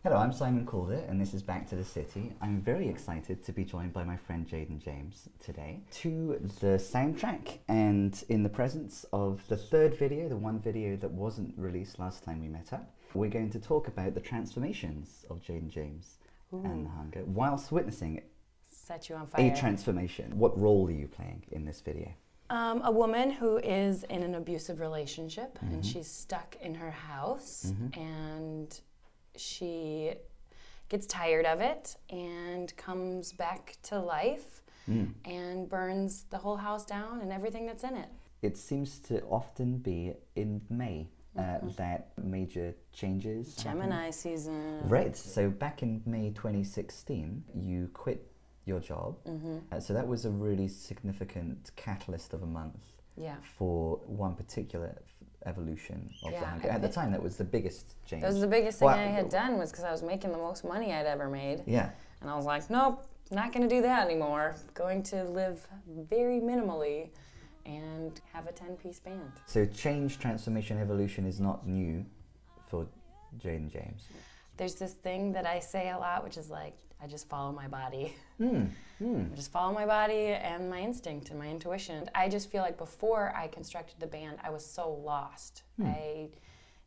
Hello, I'm Simon Calder, and this is Back to the City. I'm very excited to be joined by my friend Jaedyn James today to the soundtrack and in the presence of the third video, the one video that wasn't released last time we met up. We're going to talk about the transformations of Jaedyn James and the Hunger whilst witnessing Set you on fire. a transformation. What role are you playing in this video? A woman who is in an abusive relationship and she's stuck in her house and she gets tired of it and comes back to life and burns the whole house down and everything that's in it. It seems to often be in May that major changes Gemini happen. season. Right, so back in May 2016, you quit your job. So that was a really significant catalyst of a month for one particular evolution of the Hunger. At the time, that was the biggest change. That was the biggest thing I had done, was because I was making the most money I'd ever made. Yeah. And I was like, nope, not going to do that anymore. Going to live very minimally and have a 10-piece band. So change, transformation, evolution is not new for Jaedyn James. There's this thing that I say a lot, which is like, I just follow my body. I just follow my body and my instinct and my intuition. I just feel like before I constructed the band, I was so lost. I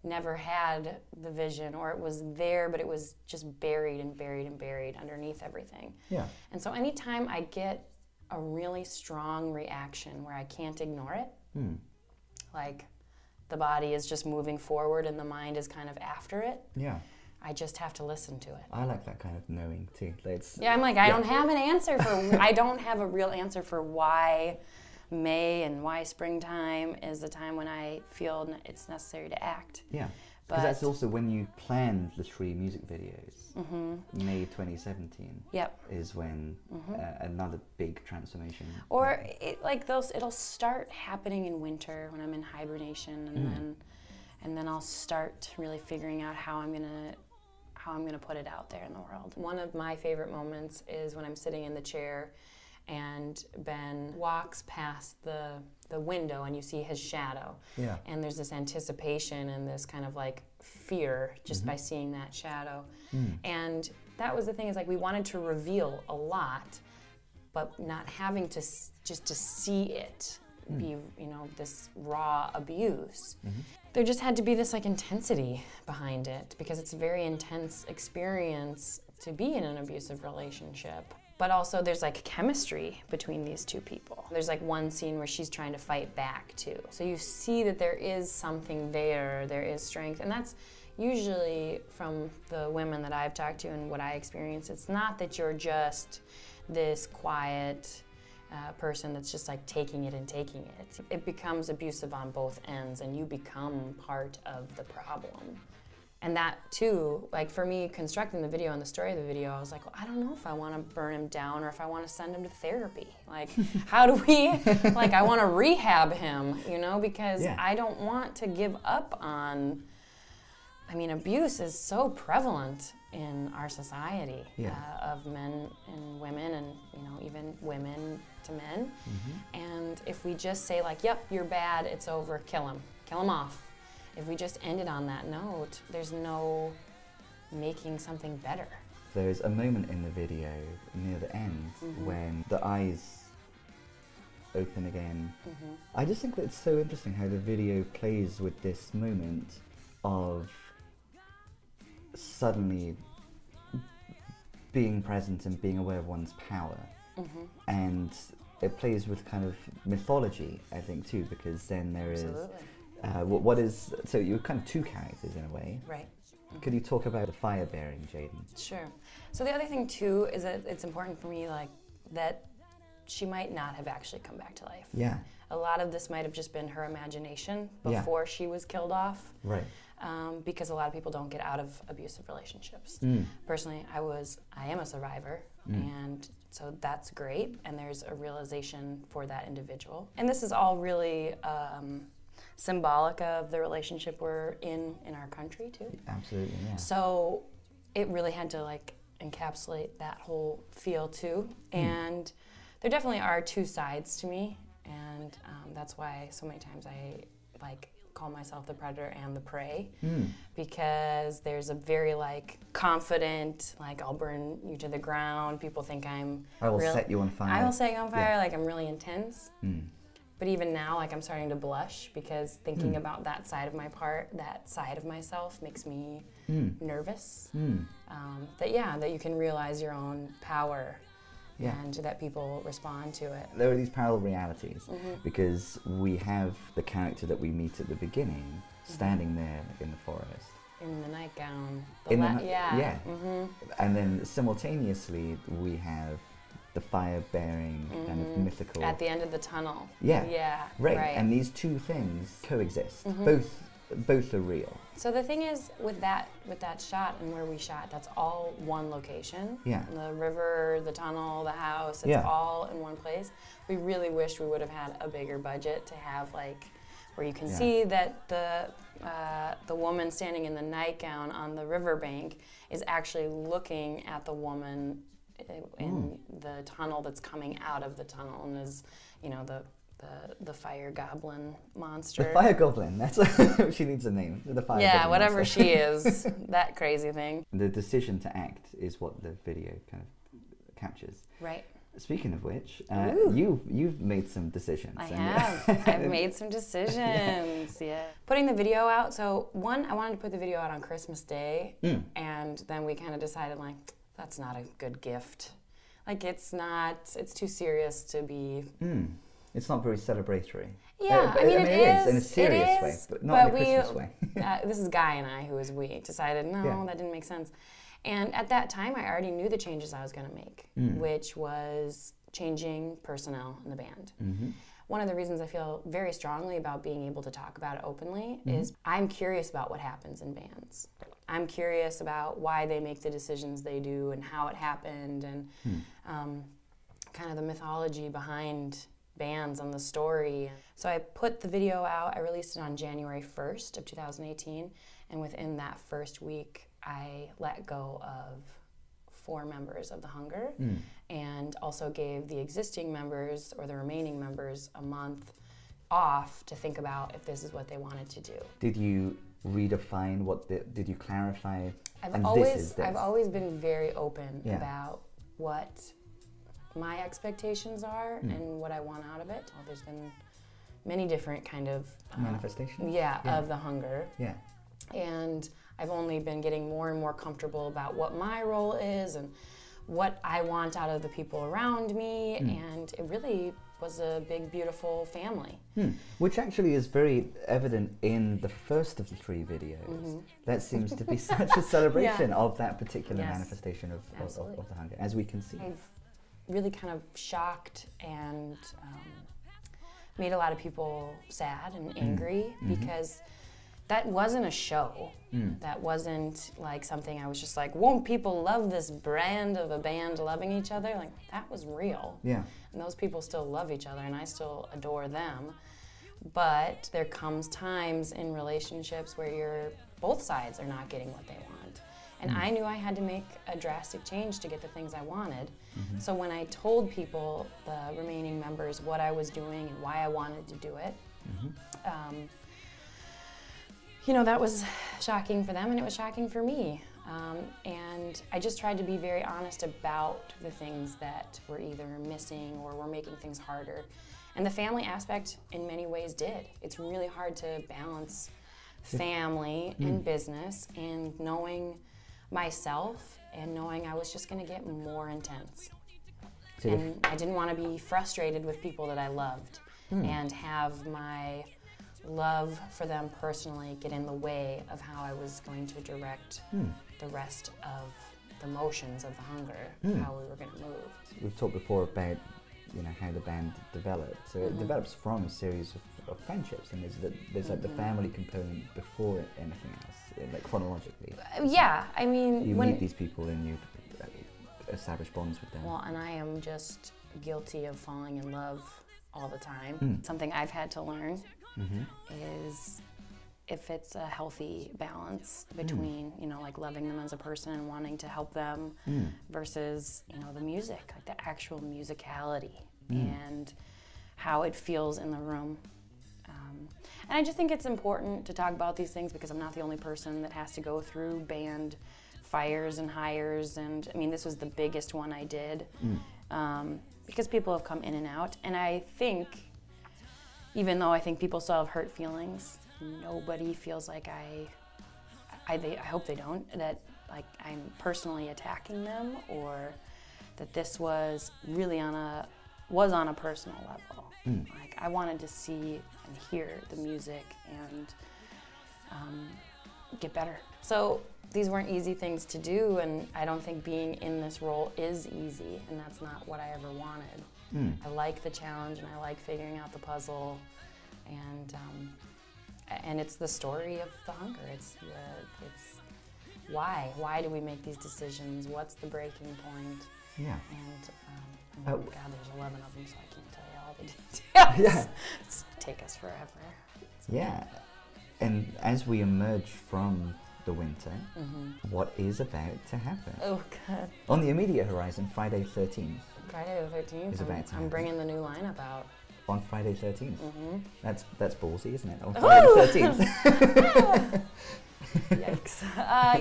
never had the vision, or it was there, but it was just buried and buried and buried underneath everything. Yeah. And so anytime I get a really strong reaction where I can't ignore it, like the body is just moving forward and the mind is kind of after it, I just have to listen to it. I like that kind of knowing too. I'm like, I don't have an answer for, I don't have a real answer for why May and why springtime is the time when I feel it's necessary to act. Yeah, because that's also when you planned the 3 music videos. May 2017 is when another big transformation. Or it'll start happening in winter when I'm in hibernation, and then I'll start really figuring out how I'm gonna put it out there in the world. One of my favorite moments is when I'm sitting in the chair and Ben walks past the window and you see his shadow. Yeah. And there's this anticipation and this kind of like fear just by seeing that shadow. And that was the thing, is like we wanted to reveal a lot, but not having to just to see it be, this raw abuse. There just had to be this like intensity behind it, because it's a very intense experience to be in an abusive relationship. But also there's like chemistry between these two people. There's like one scene where she's trying to fight back too. So you see that there is something there is strength. And that's usually from the women that I've talked to and what I experience. It's not that you're just this quiet person that's just like taking it and taking it. It becomes abusive on both ends and you become part of the problem. And that too, like for me, constructing the video and the story of the video, I was like, well, I don't know if I want to burn him down or if I want to send him to therapy. Like, how do we, like, I want to rehab him, because I don't want to give up on, abuse is so prevalent in our society of men and women and, even women to men. And if we just say like, yep, you're bad, it's over, kill him off. If we just ended on that note, there's no making something better. There's a moment in the video near the end when the eyes open again. I just think that it's so interesting how the video plays with this moment of suddenly being present and being aware of one's power. And it plays with kind of mythology, I think, too, because then there is so you're kind of 2 characters in a way. Right. Could you talk about the fire-bearing Jaedyn? Sure. So the other thing too is that it's important for me, like, that she might not have actually come back to life. Yeah. A lot of this might have just been her imagination before she was killed off. Right. Because a lot of people don't get out of abusive relationships. Personally, I am a survivor, and so that's great, and there's a realization for that individual. And this is all really symbolic of the relationship we're in our country too. Absolutely, yeah. So it really had to like encapsulate that whole feel too. And there definitely are 2 sides to me, and that's why so many times I like call myself the predator and the prey, because there's a very like confident, like I'll burn you to the ground. People think I will set you on fire. I will set you on fire, like I'm really intense. But even now, like I'm starting to blush because thinking about that side of that side of myself makes me nervous. That you can realize your own power. And that people respond to it. There are these parallel realities because we have the character that we meet at the beginning standing there in the forest. In the nightgown. And then simultaneously we have the fire-bearing kind of mythical... At the end of the tunnel. Right. And these two things coexist. Both are real. So the thing is, with that shot and where we shot, that's all one location. The river, the tunnel, the house, it's all in one place. We really wished we would have had a bigger budget to have like, where you can see that the woman standing in the nightgown on the riverbank is actually looking at the woman in the tunnel that's coming out of the tunnel, and is, you know, the fire goblin monster. The fire goblin, that's she needs a name. The fire goblin whatever monster. she is, that crazy thing. The decision to act is what the video kind of captures. Right. Speaking of which, you've made some decisions. I have. I've made some decisions. Putting the video out. So one, I wanted to put the video out on Christmas Day, and then we kind of decided like that's not a good gift. Like it's too serious to be. It's not very celebratory. Yeah, I mean it is in a serious way, but not in a Christmas way. This is Guy and I, who is we, decided no, that didn't make sense. And at that time, I already knew the changes I was going to make, which was changing personnel in the band. One of the reasons I feel very strongly about being able to talk about it openly is I'm curious about what happens in bands. I'm curious about why they make the decisions they do and how it happened, and kind of the mythology behind bands and the story. So I put the video out. I released it on January 1st of 2018, and within that first week I let go of 4 members of the Hunger, and also gave the existing members, or the remaining members, a month off to think about if this is what they wanted to do. Did you redefine did you clarify? I've always been very open about what my expectations are and what I want out of it. Well, there's been many different kind of manifestations of the Hunger. And I've only been getting more and more comfortable about what my role is and what I want out of the people around me, and it really was a big, beautiful family. Which actually is very evident in the first of the 3 videos. That seems to be such a celebration of that particular manifestation of the Hunger, as we can see. I've really kind of shocked and made a lot of people sad and angry, because that wasn't a show. That wasn't like something I was just like, won't people love this brand of a band loving each other? Like, that was real. And those people still love each other, and I still adore them. But there comes times in relationships where both sides are not getting what they want. And I knew I had to make a drastic change to get the things I wanted. So when I told people, the remaining members, what I was doing and why I wanted to do it, you know, that was shocking for them, and it was shocking for me. And I just tried to be very honest about the things that were either missing or were making things harder. And the family aspect, in many ways, did. It's really hard to balance family and business, and knowing myself and knowing I was just going to get more intense. And I didn't want to be frustrated with people that I loved and have my love for them personally get in the way of how I was going to direct the rest of the motions of the Hunger, how we were going to move. We've talked before about, you know, how the band developed. So it develops from a series of friendships, and there's like the family component before anything else, like chronologically. Yeah, I mean, you meet these people and you establish bonds with them. Well, and I am just guilty of falling in love all the time. Something I've had to learn is if it's a healthy balance between, you know, like loving them as a person and wanting to help them versus, you know, the music, like the actual musicality and how it feels in the room. And I just think it's important to talk about these things because I'm not the only person that has to go through band fires and hires, and I mean, this was the biggest one I did because people have come in and out, and I think, even though I think people still have hurt feelings, nobody feels like I hope they don't, that like I'm personally attacking them, or that this was really on a personal level. Like I wanted to see and hear the music and get better. So these weren't easy things to do, and I don't think being in this role is easy, and that's not what I ever wanted. I like the challenge, and I like figuring out the puzzle, and it's the story of the hunger. It's why do we make these decisions? What's the breaking point? Yeah. And God, there's 11 of them, so I can't tell you all the details. Yeah. It's take us forever. Yeah. And as we emerge from the winter, what is about to happen? Oh, God. On the immediate horizon, Friday 13th. Friday the 13th, Is about to I'm happen. bringing the new lineup out. On Friday 13th. That's ballsy, isn't it? On Ooh. Friday 13th. Yikes.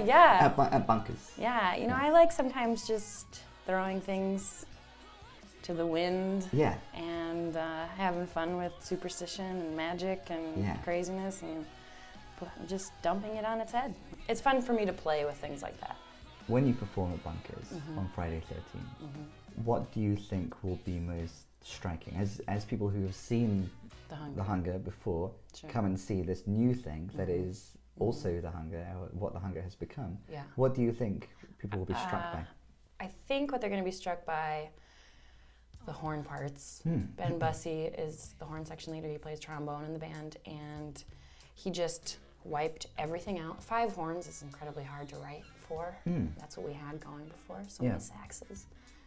Yeah. At Bunkers. Yeah, you know, I like sometimes just throwing things to the wind. Yeah. And having fun with superstition and magic and craziness and just dumping it on its head. It's fun for me to play with things like that. When you perform at Bunkers on Friday 13th, what do you think will be most striking? As people who have seen the hunger before come and see this new thing that is also the hunger, or what the hunger has become, what do you think people will be struck by? I think what they're going to be struck by, the horn parts. Ben Bussey is the horn section leader. He plays trombone in the band, and he just wiped everything out. 5 horns is incredibly hard to write for. That's what we had going before. So many saxes.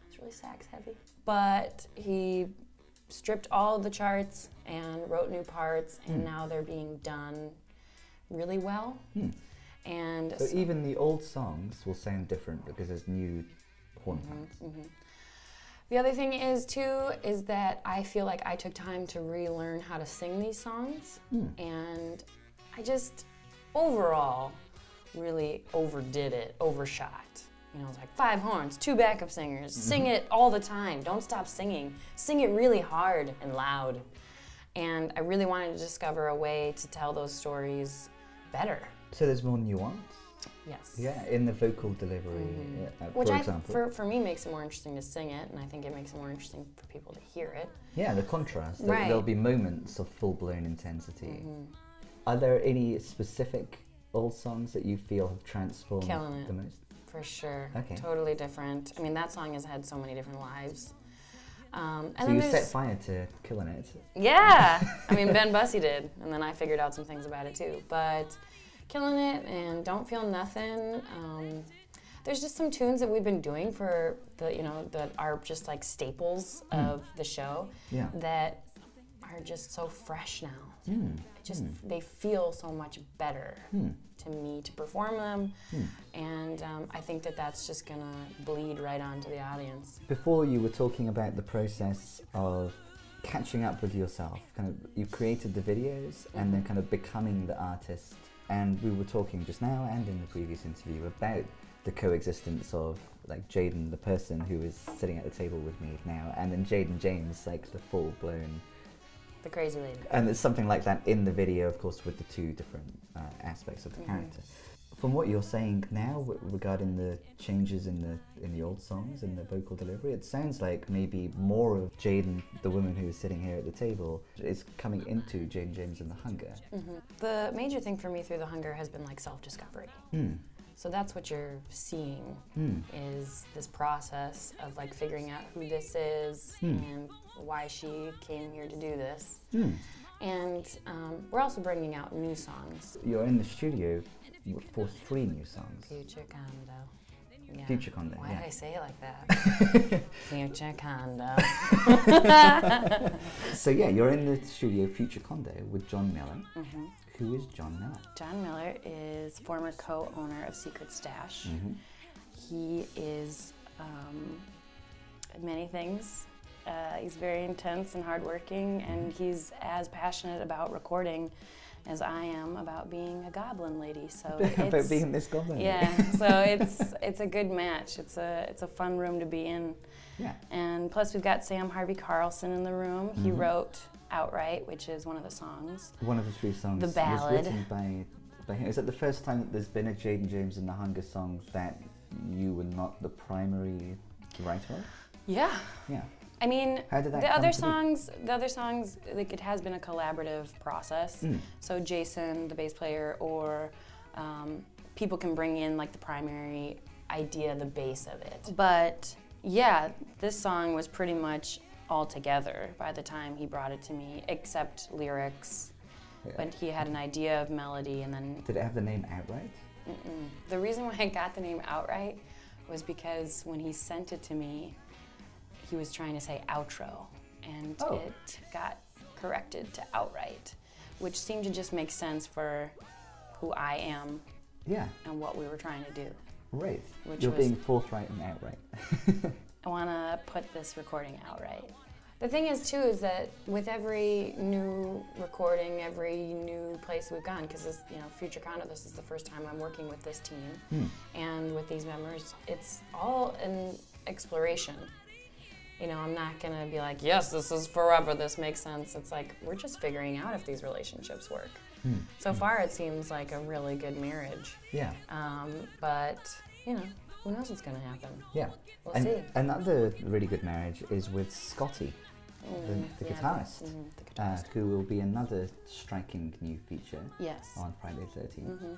It's really sax heavy. But he stripped all of the charts and wrote new parts, and now they're being done really well. And so even the old songs will sound different because there's new horn parts. The other thing is that I feel like I took time to relearn how to sing these songs, and I just overall really overdid it, overshot. You know, it's like 5 horns, 2 backup singers, sing it all the time, don't stop singing. Sing it really hard and loud. And I really wanted to discover a way to tell those stories better. So there's more nuance? Yes. Yeah, in the vocal delivery, Which for example. For me makes it more interesting to sing it, and I think it makes it more interesting for people to hear it. Yeah, the contrast. Right. There'll be moments of full-blown intensity. Are there any specific old songs that you feel have transformed the most? For sure. Okay. Totally different. I mean, that song has had so many different lives. And so then you set fire to Killing It. Yeah. I mean, Ben Bussey did, and then I figured out some things about it too. But Killing It and Don't Feel Nothing. There's just some tunes that we've been doing for that are just like staples of the show that are just so fresh now. They feel so much better to me to perform them, and I think that that's just gonna bleed right onto the audience. Before you were talking about the process of catching up with yourself, kind of you created the videos and then kind of becoming the artist, and we were talking just now and in the previous interview about the coexistence of like Jaedyn, the person who is sitting at the table with me now, and then Jaedyn James, like the full-blown the crazy lady. And there's something like that in the video, of course, with the 2 different aspects of the character. From what you're saying now regarding the changes in the old songs and the vocal delivery, it sounds like maybe more of Jaedyn, the woman who is sitting here at the table, is coming into Jaedyn James and the hunger. The major thing for me through the hunger has been like self-discovery. So that's what you're seeing is this process of like figuring out who this is and why she came here to do this. And we're also bringing out new songs. You're in the studio for 3 new songs. Future Condo. Yeah. Future Condo, Why yeah. did I say it like that? Future Condo. So yeah, you're in the studio Future Condo with John Miller. Who is John Miller? John Miller is former co-owner of Secret Stash. He is many things. He's very intense and hardworking, and he's as passionate about recording as I am about being a goblin lady. So about being this goblin. Yeah, so it's a good match. It's a fun room to be in. Yeah. And plus we've got Sam Harvey Carlson in the room. He wrote Outright, which is one of the songs. One of the 3 songs. The ballad. Was written by him. Is that the first time that there's been a Jaedyn James in the Hunger songs that you were not the primary writer of? Yeah. Yeah. I mean, How did that the come other to songs, like it has been a collaborative process. So Jason, the bass player, or people can bring in like the primary idea, the base of it. But yeah, this song was pretty much all together by the time he brought it to me, except lyrics. Yeah. But he had an idea of melody, and then... Did it have the name Outright? The reason why I got the name Outright was because when he sent it to me, he was trying to say outro, and it got corrected to Outright, which seemed to just make sense for who I am and what we were trying to do. Right. You're being forthright and outright. I want to put this recording out right. The thing is, too, is that with every new recording, every new place we've gone, because this, Future Condo, this is the first time I'm working with this team, and with these members, it's all an exploration. I'm not gonna be like, yes, this is forever, this makes sense. It's like, we're just figuring out if these relationships work. So far, it seems like a really good marriage. Yeah. But, who knows what's gonna happen? Yeah. We'll see. Another really good marriage is with Scotty, the guitarist, who will be another striking new feature on Friday 13th.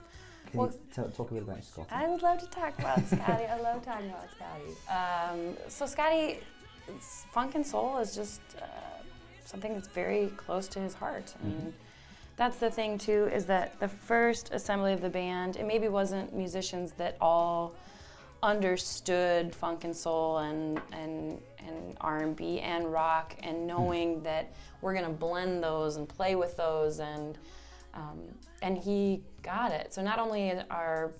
Can you talk a bit about Scotty? I would love to talk about Scotty. I love talking about Scotty. So Scotty, funk and soul is just something that's very close to his heart. And that's the thing too, is that the first assembly of the band, it maybe wasn't musicians that all understood funk and soul and R&B and rock, and knowing that we're gonna blend those and play with those, and he got it. So not only are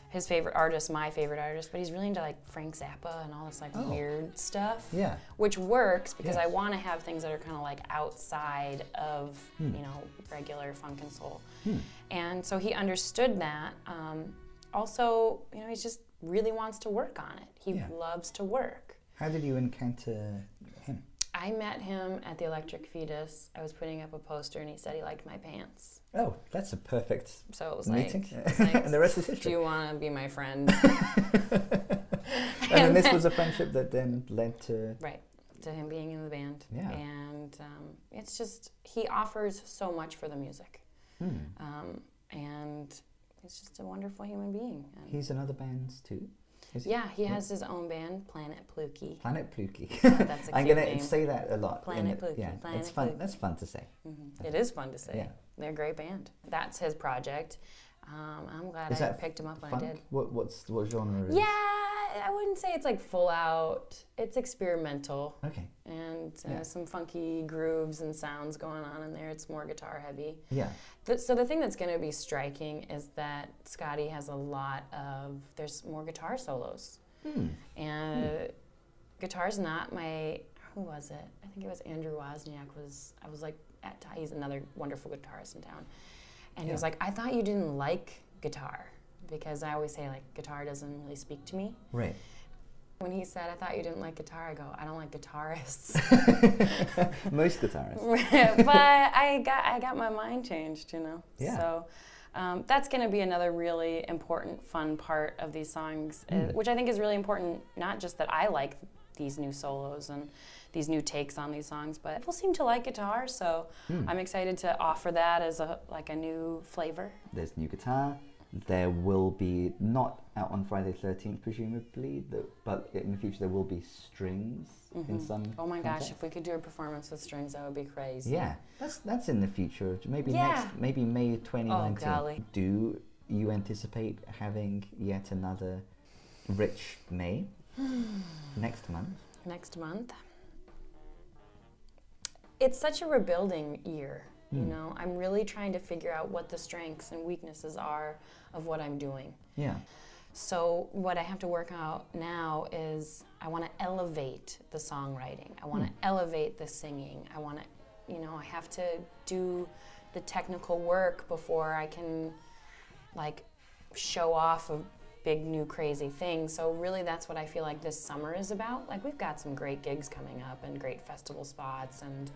his favorite artists my favorite artist, but he's really into like Frank Zappa and all this like weird stuff. Yeah. Which works because I want to have things that are kind of like outside of regular funk and soul. And so he understood that. Also, he just really wants to work on it. He loves to work. How did you encounter him? I met him at the Electric Fetus. I was putting up a poster and he said he liked my pants. Oh, that's a perfect meeting. Like, and the rest is history. Do you want to be my friend? And this was a friendship that then led to... Right, to him being in the band. Yeah. And it's just, he offers so much for the music. And he's just a wonderful human being. And he's in other bands too? Yeah, he has his own band, Planet Pluki. Planet Pluki. That's a I'm cute going to name. say that a lot. Planet Pluki. Yeah, Planet it's fun. Pluki. That's fun to say. It is fun to say. Yeah. They're a great band. That's his project. I'm glad I picked him up when funk? I did. What genre is? Yeah, I wouldn't say it's like full out. It's experimental. Okay. And some funky grooves and sounds going on in there. It's more guitar heavy. Yeah. So the thing that's going to be striking is that Scotty has a lot of, there's more guitar solos. And guitar's not my, who was it? I think it was Andrew Wozniak I was like, he's another wonderful guitarist in town. And he was like, I thought you didn't like guitar, because I always say like, guitar doesn't really speak to me. Right. When he said, I thought you didn't like guitar, I go, I don't like guitarists. Most guitarists. But I got my mind changed, Yeah. So that's going to be another really important, fun part of these songs, which I think is really important, not just that I like these new solos and these new takes on these songs, but people seem to like guitar, so I'm excited to offer that as a new flavor. There's new guitar. There will be, not out on Friday 13th presumably, but in the future there will be strings in some Oh my context. gosh, if we could do a performance with strings, that would be crazy. Yeah, that's in the future. Maybe maybe May 2019. Oh golly. Do you anticipate having yet another rich May next month? Next month? It's such a rebuilding year. I'm really trying to figure out what the strengths and weaknesses are of what I'm doing. Yeah. So what I have to work out now is I want to elevate the songwriting. I want to elevate the singing. I want to, you know, I have to do the technical work before I can like show off a big new crazy thing. So really that's what I feel like this summer is about. Like we've got some great gigs coming up and great festival spots and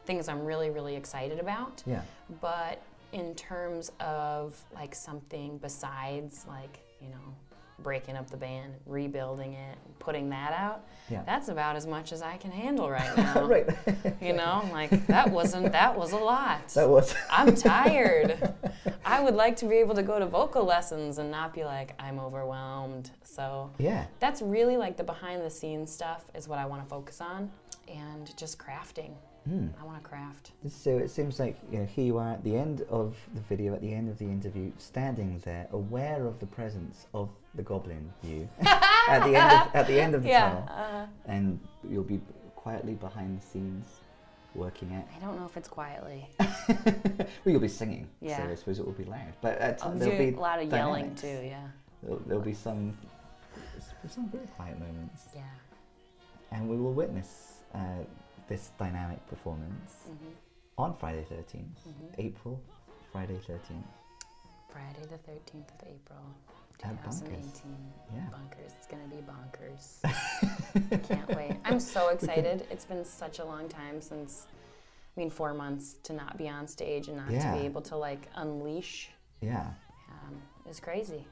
things I'm really, really excited about. Yeah. But in terms of like something besides like, you know, breaking up the band, rebuilding it, and putting that out, that's about as much as I can handle right now. Right. You know, like that was a lot. That was. I'm tired. I would like to be able to go to vocal lessons and not be like, I'm overwhelmed. So that's really like the behind the scenes stuff is what I want to focus on, and just crafting. I want to craft. So it seems like, you know, here you are at the end of the video, at the end of the interview, standing there, aware of the presence of the goblin you at the end of the tunnel, and you'll be quietly behind the scenes working at. I don't know if it's quietly. Well, you'll be singing, so I suppose it will be loud. But there'll be a lot of dynamics. yelling too. Yeah. There'll be some very quiet moments. Yeah. And we will witness this dynamic performance on Friday 13th, April, Friday 13th. Friday the 13th of April, At 2018. Yeah. Bonkers. It's going to be bonkers. Can't wait. I'm so excited. It's been such a long time since, 4 months to not be on stage and not to be able to like unleash. Yeah. It's crazy.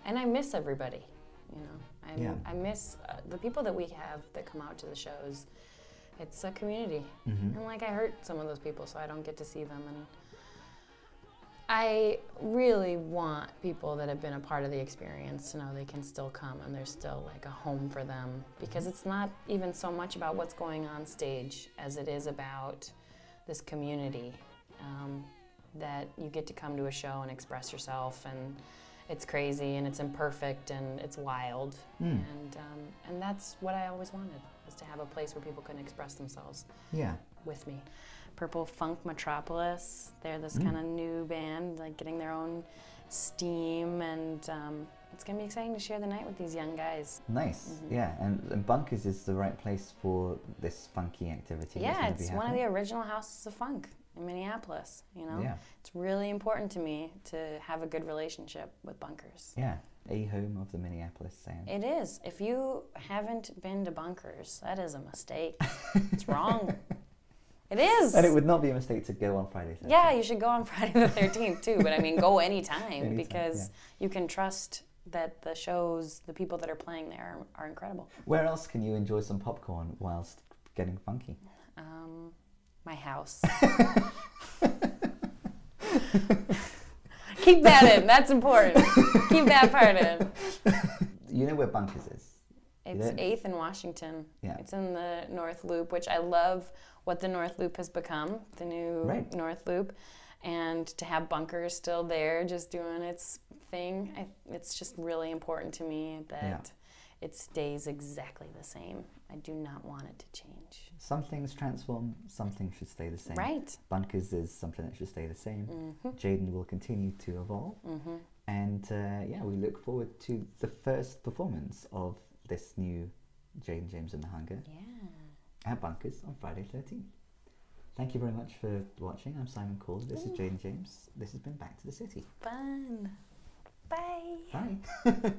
And I miss everybody, you know. I miss the people that we have that come out to the shows. It's a community. And like I hurt some of those people, so I don't get to see them. And I really want people that have been a part of the experience to know they can still come and there's still like a home for them, because it's not even so much about what's going on stage as it is about this community, that you get to come to a show and express yourself, and it's crazy and it's imperfect and it's wild, and that's what I always wanted, was to have a place where people can express themselves with me. Purple Funk Metropolis, they're this kind of new band, like getting their own steam, and it's going to be exciting to share the night with these young guys. Nice, yeah, and Bunkers is the right place for this funky activity. Yeah, it's one of the original houses of funk in Minneapolis, you know? Yeah. It's really important to me to have a good relationship with Bunkers. Yeah, a home of the Minneapolis sound. It is. If you haven't been to Bunkers, that is a mistake. It's wrong. It is. And it would not be a mistake to go on Friday 13th. Yeah, you should go on Friday the 13th too, but go anytime, because you can trust that the shows, the people that are playing there are incredible. Where else can you enjoy some popcorn whilst getting funky? My house. Keep that in, that's important. Keep that part in. You know where Bunkers is? It's 8th and Washington. Yeah. It's in the North Loop, which I love what the North Loop has become, the new North Loop. And to have Bunkers still there, just doing its thing, it's just really important to me that it stays exactly the same. I do not want it to change. Some things transform, some things should stay the same. Right. Bunkers is something that should stay the same. Jaedyn will continue to evolve. And we look forward to the first performance of this new Jaedyn James and the Hunger at Bunkers on Friday 13th. Thank you very much for watching. I'm Simon Cole. This is Jaedyn James. This has been Back to the City. Fun. Bye. Bye.